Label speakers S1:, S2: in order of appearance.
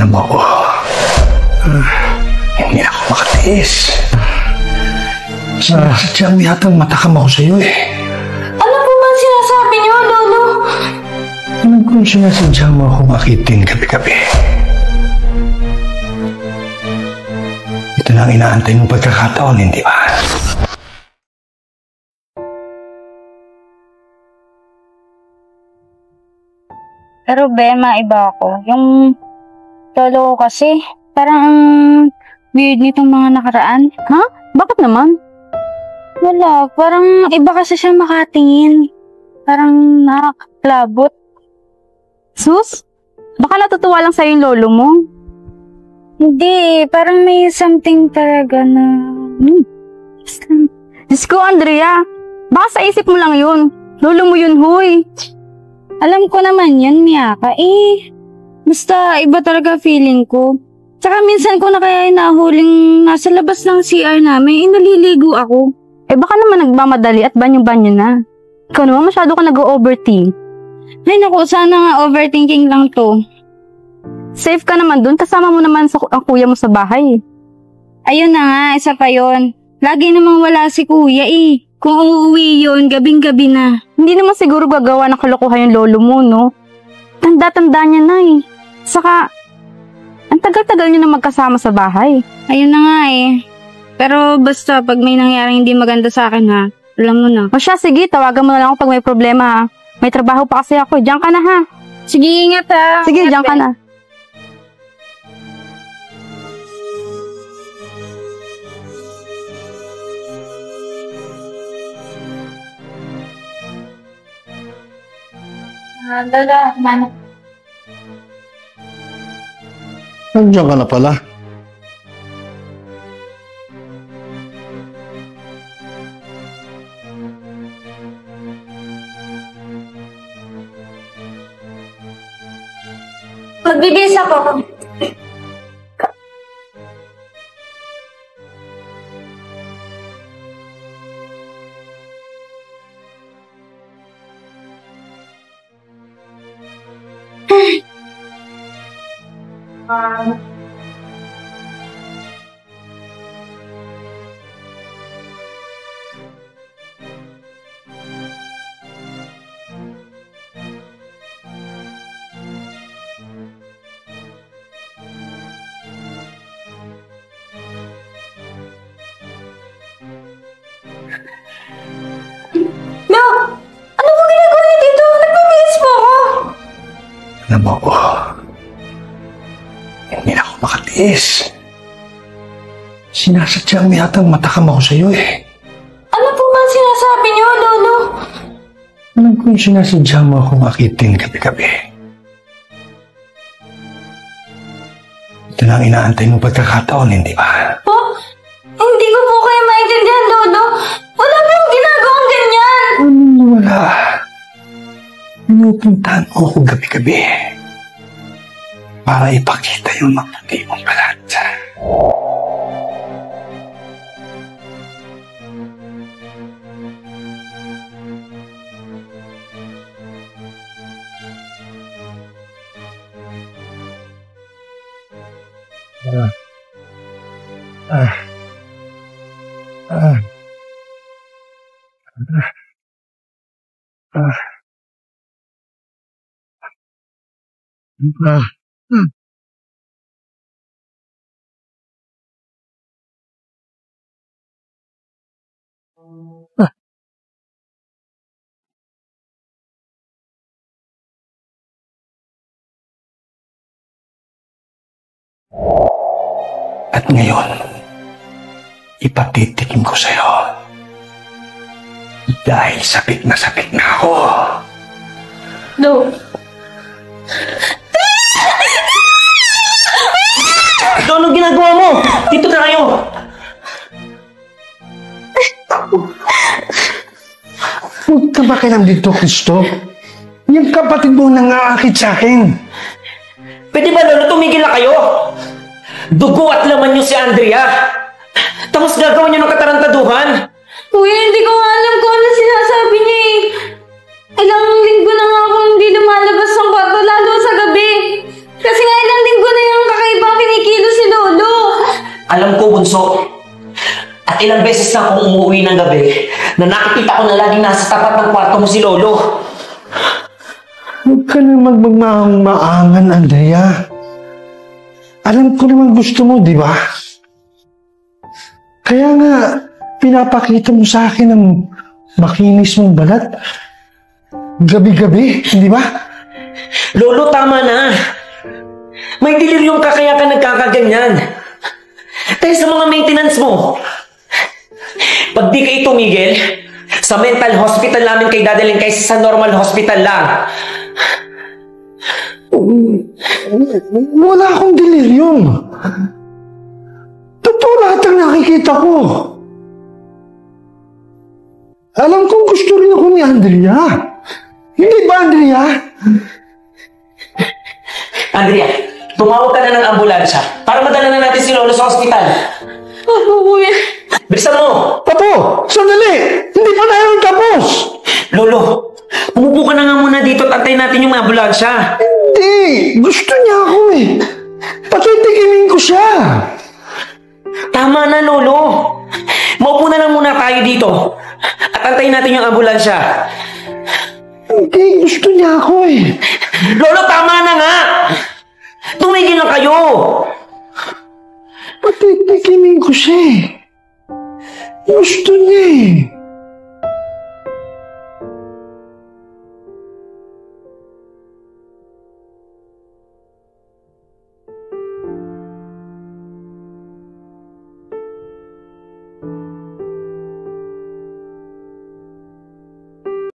S1: Alam mo ko, hindi ako makatiis. Sadyang yatang matakam ako sa'yo eh.
S2: Ano po ba sinasabi niyo, Lolo?
S1: Alam kong sinasadyang mo akong akitin gabi-gabi. Ito na ang inaantay mong pagkakataon, hindi ba?
S2: Pero Bema, iba ako. Yung lolo ko kasi, parang weird nitong mga nakaraan.
S3: Ha? Bakit naman?
S2: Wala, parang iba kasi siya makatingin. Parang nakaklabot.
S3: Sus? Baka natutuwa lang sa'yo yung lolo mo.
S2: Hindi, parang may something talaga na...
S3: Diyos ko, Andrea. Baka sa isip mo lang yun. Lolo mo yun, huy.
S2: Alam ko naman yun, Miyaka. Basta iba talaga feeling ko. Tsaka minsan ko na kaya nahuling nasa labas ng CR namin, naliligo ako.
S3: Baka naman nagmamadali at banyo-banyo na. Ikaw naman masyado ka nag-overthink.
S2: Ay naku, sana nga overthinking lang to.
S3: Safe ka naman dun, kasama mo naman ang kuya mo sa bahay.
S2: Ayun na nga, isa pa yon. Lagi namang wala si kuya Kung uuwi yun, gabing-gabi na.
S3: Hindi naman siguro gagawa ng kalokohan yung lolo mo, no? Tanda-tanda niya na Saka, ang tagal-tagal niyo na magkasama sa bahay.
S2: Ayun na nga Pero basta, pag may nangyaring hindi maganda sa akin ha, alam mo na.
S3: O siya, sige, tawagan mo na lang ako pag may problema ha. May trabaho pa kasi ako. Diyan ka na ha.
S2: Sige, ingat ha.
S3: Sige, diyan ka na.
S2: Lala, mano.
S1: Nandiyan ka na pala.
S2: Magbibis ako.
S1: Alam mo ko, hindi na ako makatiis. Sinasadyang yatang matakam ako sa'yo eh.
S2: Ano po ba sinasabi niyo, Lolo?
S1: Alam kong sinasadyang mo akong akitin gabi-gabi. Ito na ang inaantay mong pagkakataon, hindi ba?
S2: Hindi ko po kayo maintindihan, Lolo. Wala pong ginagawang ganyan.
S1: Wala. Pinupuntahan mo ako gabi-gabi para ipakita yung maputi mong balat. At ngayon, ipatitikim ko sa'yo. Dahil sakit na ako.
S2: No.
S4: Ano ginagawa mo? Dito na kayo!
S1: Huwag ka ba kailang dito, Kristo? Yung kapatid mo nang-aakit sa akin.
S4: Pwede ba, Lolo, tumigil na kayo? Dugo at laman niyo si Andrea. Tapos gagawin niyo ng katarantaduhan.
S2: Kuya, hindi ko nga alam kung ano sinasabi niya Ilang linggo na nga akong hindi lumalabas ng kwarto, lalo sa gabi. Kasi nga ilang linggo na yung
S4: Alam ko, bunso. At ilang beses na akong umuwi ng gabi na nakikita ko na laging nasa tapat ng kwarto mo si Lolo.
S1: Huwag ka na magmamaangan, Andrea. Alam ko naman gusto mo, di ba? Kaya nga, pinapakita mo sa akin ang makinis mong balat. Gabi-gabi, di ba?
S4: Lolo, tama na. May deliryong ka kaya ka nagkakaganyan. Dahil sa mga maintenance mo. Pag di kayo tumigil, sa mental hospital namin kayo dadalhin kaysa sa normal hospital lang.
S1: Wala akong deliryum. Totoo lahat ang nakikita ko. Alam kong gusto rin ako ni Andrea. Hindi ba, Andrea?
S4: Andrea, tumawag ka na ng ambulansya para madala na natin si Lolo sa ospital.
S2: Opo, kuya.
S4: Bilisan mo!
S1: Papo, sandali! Hindi pa na yun tapos!
S4: Lolo, umupo ka na nga muna dito at antayin natin yung ambulansya.
S1: Hindi! Gusto niya ako eh. Patitikimin ko siya.
S4: Tama na, Lolo. Maupo na lang muna tayo dito at antayin natin yung ambulansya.
S1: Hindi, gusto niya ako eh.
S4: Lolo, tama na nga! Tumigil na kayo!
S1: Patitikimin ko siya eh. Gusto niya eh.